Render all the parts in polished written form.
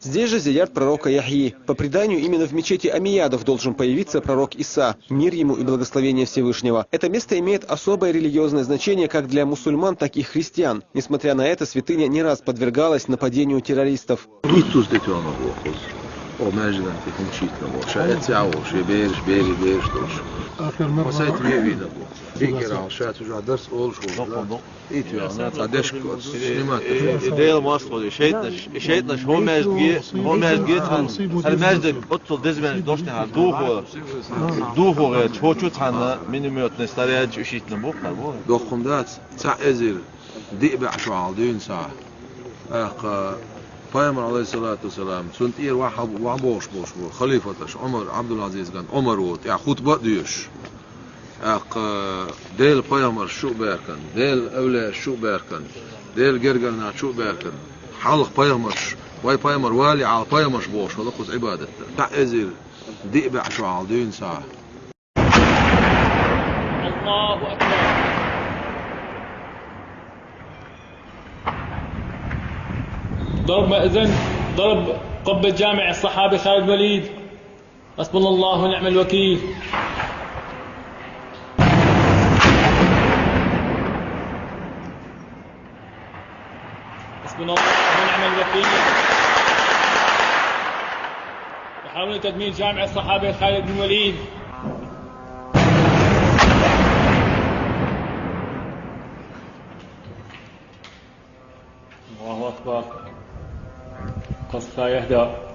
Здесь же зиярат пророка Яхьи. По преданию, именно в мечети Амиядов должен появиться пророк Иса, мир ему и благословение Всевышнего. Это место имеет особое религиозное значение как для мусульман, так и христиан. Несмотря на это, святыня не раз подвергалась нападению террористов. Peygamber aleyhissalatu vesselam sunt ir wa boş halifataş Ömer Abdülaziz gan Ömer ot ya hutba diyor. Del peygamber şu berkan del evle şu berkan del gergelna şu berkan halk peygamber vay peygamber vali al peygamber boş hada kuz ibadet ta'zir di'ba şu aldığın saat. Allahu ekber. ضرب مأذن ضرب قبة جامع الصحابي خالد الوليد حسبنا الله ونعم الوكيل حسبنا الله ونعم الوكيل يحاولون تدمير جامع الصحابي خالد بن الوليد الله أكبر قصة يهدأ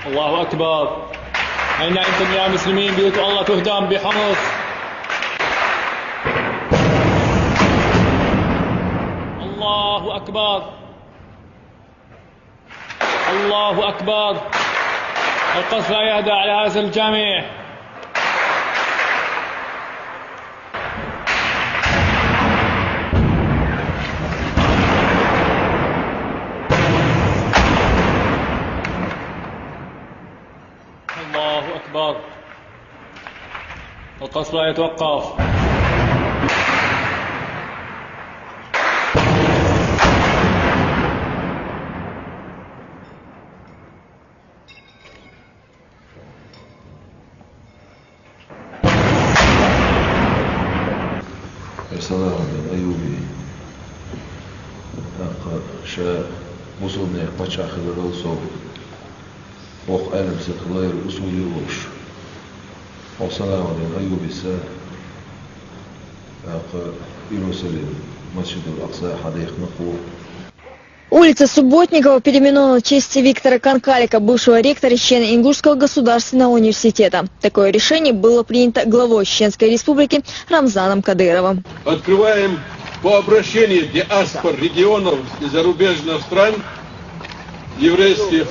الله أكبر أين أنتم يا مسلمين بيوت الله تهدم بحمص الله أكبر الله أكبر القصف لا يهدأ على هذا الجامع الله أكبر القصف لا يتوقف Salam Ayubi شا مصودنا قطع خبر الصوب وق ألم سخلير أصولي وش وسلام أيوب السا Иерусалим, Масджид аль-Акса, Хадейх Нахур. Улица Субботникова переименована в честь Виктора Конкалика, бывшего ректора Чечен Ингушского государственного университета. Такое решение было принято главой Чеченской республики Рамзаном Кадыровым. Открываем по обращению диаспор регионов и зарубежных стран еврейских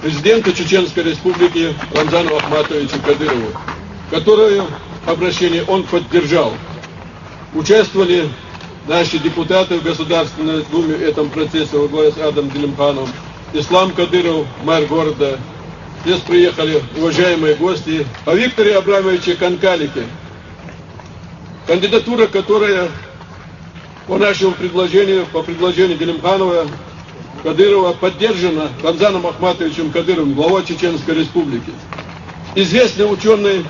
президента Чеченской республики Рамзану Ахматовичу Кадырову, которое обращение он поддержал. Участвовали наши депутаты в Государственной Думе в этом процессе во главе с Адамом Делимханом, Ислам Кадыров, мэр города. Здесь приехали уважаемые гости. О Викторе Абрамовиче Конкалике. Кандидатура, которая по нашему предложению, по предложению Делимханова, Кадырова, поддержана Рамзаном Ахматовичем Кадыровым, главой Чеченской республики. Известный ученый,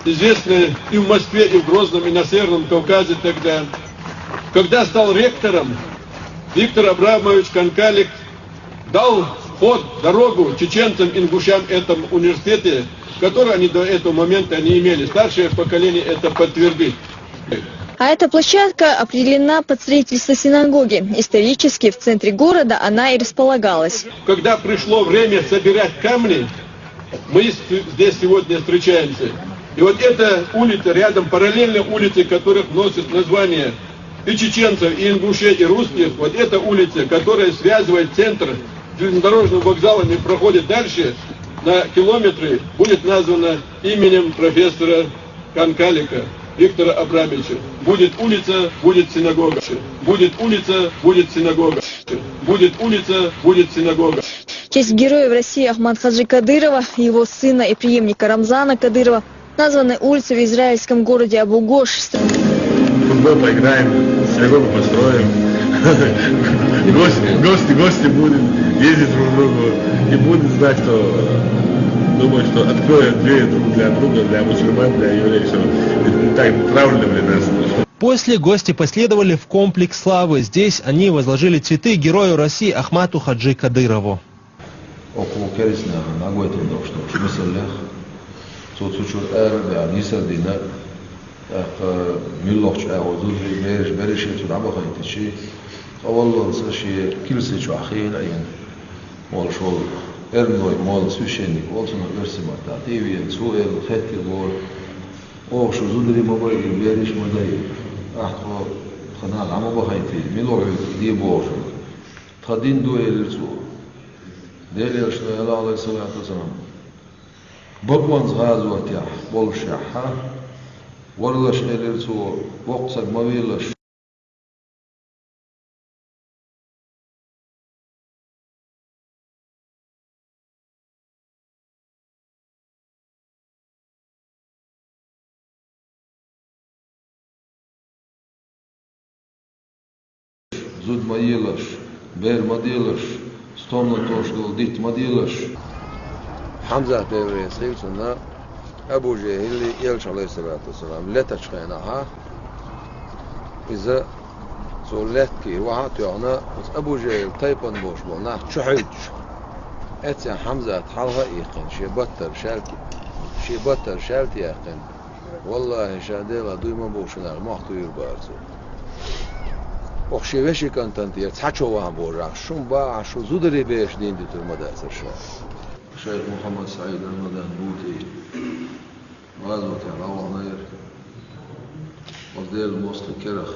известный и в Москве, и в Грозном, и на Северном Кавказе тогда. Когда стал ректором, Виктор Абрамович Конкалик дал ход, дорогу чеченцам, ингушам в этом университете, который они до этого момента не имели. Старшее поколение это подтвердит. А эта площадка определена под строительство синагоги. Исторически в центре города она и располагалась. Когда пришло время собирать камни, мы здесь сегодня встречаемся. И вот эта улица рядом, параллельно улице, которых носит название и чеченцев, и ингушей, и русских, вот эта улица, которая связывает центр железнодорожным вокзалом и проходит дальше на километры, будет названа именем профессора Конкалика. Виктора Абрамовича. Будет улица, будет синагога. Будет улица, будет синагога. Будет улица, будет синагога. В честь героев России Ахмад Хаджи Кадырова, его сына и преемника Рамзана Кадырова названы улицы в израильском городе Абу-Гош. Футбол поиграем, синагогу построим, гости будут ездить друг к другу и будут знать, что думают, что откроют двери друг для друга, для мусульман, для евреев. Это так правильно для нас. После гости последовали в комплекс славы. Здесь они возложили цветы герою России Ахмату Хаджи Кадырову. Ernoy mal священник, вот он версимат, а ты видишь, суэл, хэти гор, о, что зудри мобай, веришь модай, ахо, ханал, а моба хайти, милой, ди боже, тадин дуэльцу, дели, что я Аллах алейхиссалату салам, бабван згазу атях, болшаха, варлаш эльцу, воксак мавилаш. Zud madilash, ber madilash, stomna toshgul dit madilash. Hamza devre sevsuna Abu Cehil yelç aleyhissalatu vesselam letachqanaha iza soletki wahat yana Abu Cehil taypan boş bona chuhij et ya Hamza halha yaqin shibatar shalti yaqin wallahi shadela duyma boşuna maqtuyur barzu وخشيوشي كانت يا تحچو هم بورا شنبا شو زودري بيش دين دكتور مدرسة شيخ محمد سعيد رمضان بوتي غازوة الله نير وزديل مصر كرخ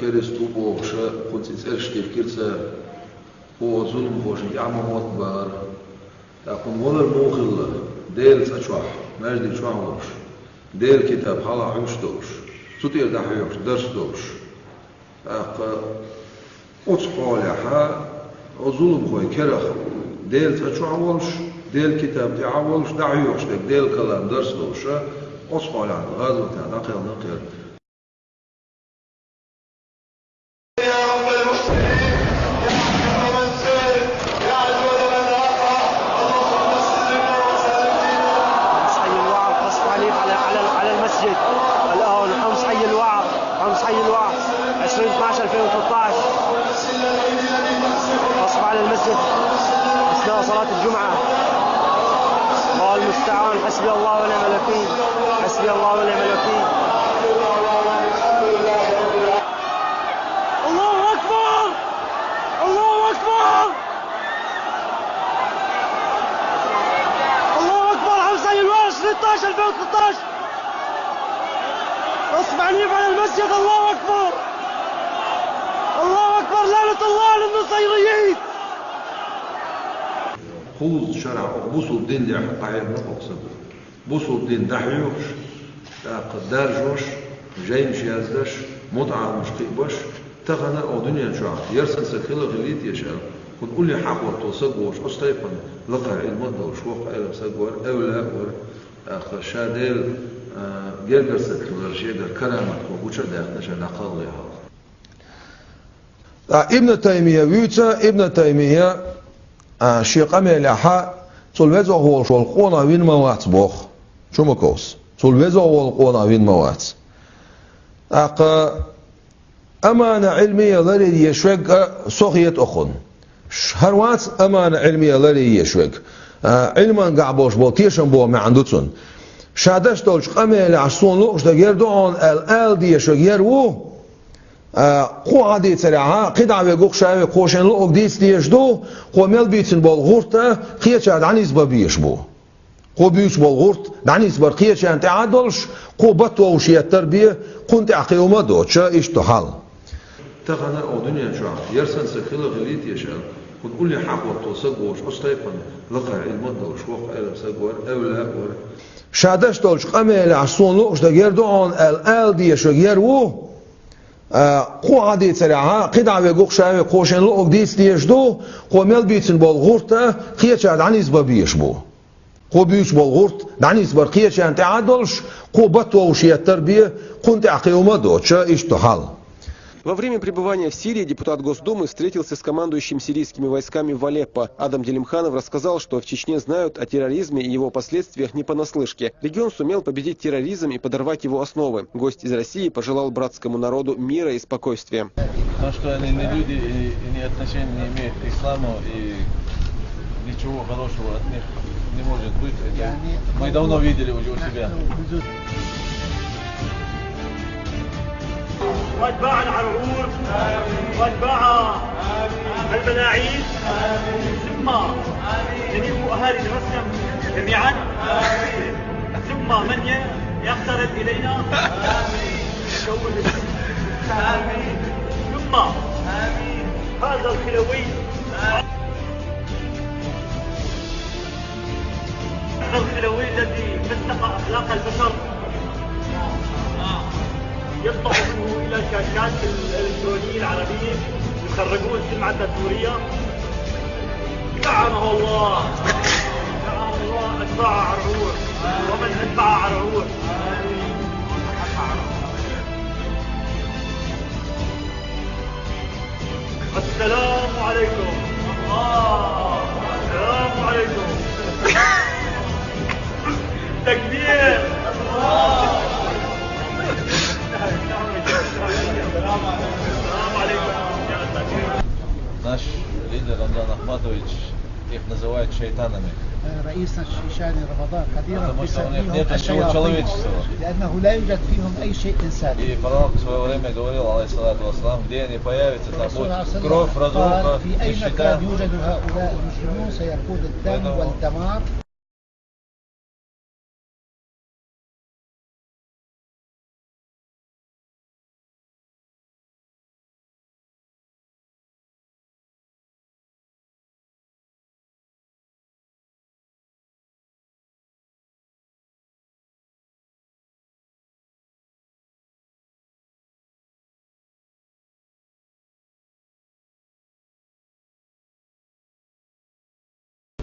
كرس توبو شا كنت تسألش كيف كرسا هو ظلم بوش يعمل مطبار تكون ولر موخلة ديل سشوح مجدي شوحوش ديل كتاب حالا عوش دوش سوتير دحيوش درس دوش أصحالها ظلم خوي كرخ ديل تشعولش ديل كتاب تعولش دعيوش ديل كلام درس دوشة أصحالها غازو تعلق نقل على المسجد الآن خمس حي الوعظ 2012 2013 أصب على المسجد أثناء صلاة الجمعة. الله المستعان، حسبي الله ونعم الوكيل، حسبي الله ونعم الوكيل. الله أكبر، الله أكبر، الله أكبر. 5 يناير 16 2013 أصب عنيف على المسجد. الله أكبر، الله أكبر. لعنة الله على النصيريين. خوز شرع بوصل الدين اللي قاعد نقصد بوصل الدين دحيوش قدار جوش جاي مش يزدش متعة مش تقبش تغنى أو دنيا شعر يرسل سخيلة غليت يشعر كنت قول لي حق وتصقوش أستيقن لقع المدة وشوق أيضا سقور أولا ور شاديل جرجر سكر شيء كرامة وبوشر ده نشان أقل هذا. ابن تيمية ويتا ابن تيمية شيخ أميلها تلوزه هو القونا وين موات بوخ شو مكوس تلوزه هو القونا وين موات أمانة علمية لري يشوق صغية أخن هروات أمانة علمية لري يشوق علما قعبوش بو تيشن بو ما عندوتون شادش دولش أميلة عصون لوش دقيردون الآل دي يشوق يرو قو عادي ترعها قدع ويقوق شاوي قوشن لوق ديس ديشدو قو ميل بيتن بالغورتا قيتشاد عنيز بابيش بو قو بيوش بالغورت دعنيز بار قيتشان تعادلش قو بطو وشي التربية قنت عقيوما دوتشا إشتو حال تغنى أو دنيا شعر يرسل سخيلة غليت يشعر كنت قول لي حق وتصقوش أستيقن لقع المدة وشوق أيضا سقور أولا ور شادش دولش قمل عصون لوش دجردون ال دي شو يرو قو عادي ترعها قدع بيقوق شاوي قوشن لوق ديس ديش دو قو مل بيتن بالغورتا خيا شاد عنيز ببيش بو قو بيش بالغورت دعنيز برقية شان تعادلش قو بطو وشي التربية كنت عقيوما دوتشا اشتو حال. Во время пребывания в Сирии депутат Госдумы встретился с командующим сирийскими войсками в Алеппо. Адам Делимханов рассказал, что в Чечне знают о терроризме и его последствиях не понаслышке. Регион сумел победить терроризм и подорвать его основы. Гость из России пожелал братскому народу мира и спокойствия. То, что они не люди и не отношения не имеют к исламу, и ничего хорошего от них не может быть, это мы давно видели уже у себя. واتباع العرعور واتباع الملاعين ثم جميع اهالي الرسم جميعا ثم من يقترب الينا ثم هذا الخلوي الذي مسخ اخلاق البشر يطلع منه الى الشاشات الالكترونيه العربيه يخرجون سمعه السوريه. لعنه الله اتباع عرعور ومن اتبع عرعور. السلام عليكم. السلام عليكم. تكبير. Наш лидер Рамзан Ахматович их называет шайтанами. رئيسنا الشيشاني رمضان قديرا Потому что у них нет ничего человеческого. لأنه لا يوجد فيهم أي شيء إنساني. И пророк в свое время говорил, алейхиссалату вассалам, где они появятся, там будет кровь, разруха, нищета. يوجد هؤلاء المسلمون سيكون الدم والدمار.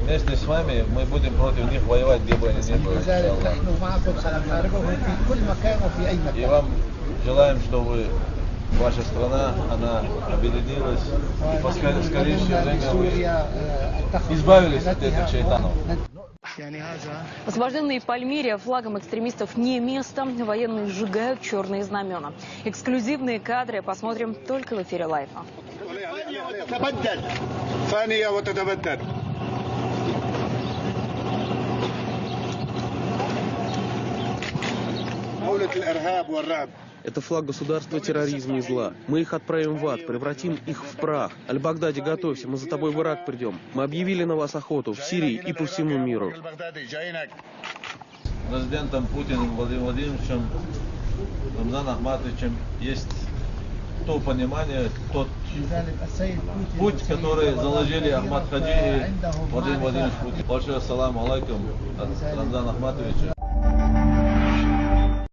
Вместе с вами мы будем против них воевать, где бы они ни были. И вам желаем, чтобы ваша страна, она объединилась, и поскорее время вы избавились от этих шайтанов. В освобожденной Пальмире флагом экстремистов не место. Военные сжигают черные знамена. Эксклюзивные кадры посмотрим только в эфире Лайфа. Это флаг государства терроризма и зла. Мы их отправим в ад, превратим их в прах. Аль-Багдади, готовься, мы за тобой в Ирак придем. Мы объявили на вас охоту в Сирии и по всему миру. Президентом Путиным Владимиром Владимировичем, Рамзаном Ахматовичем есть то понимание, тот путь, который заложили Ахмад Хаджи и Владимир Владимирович Путин. Большой ассаламу алейкум от Рамзана Ахматовича.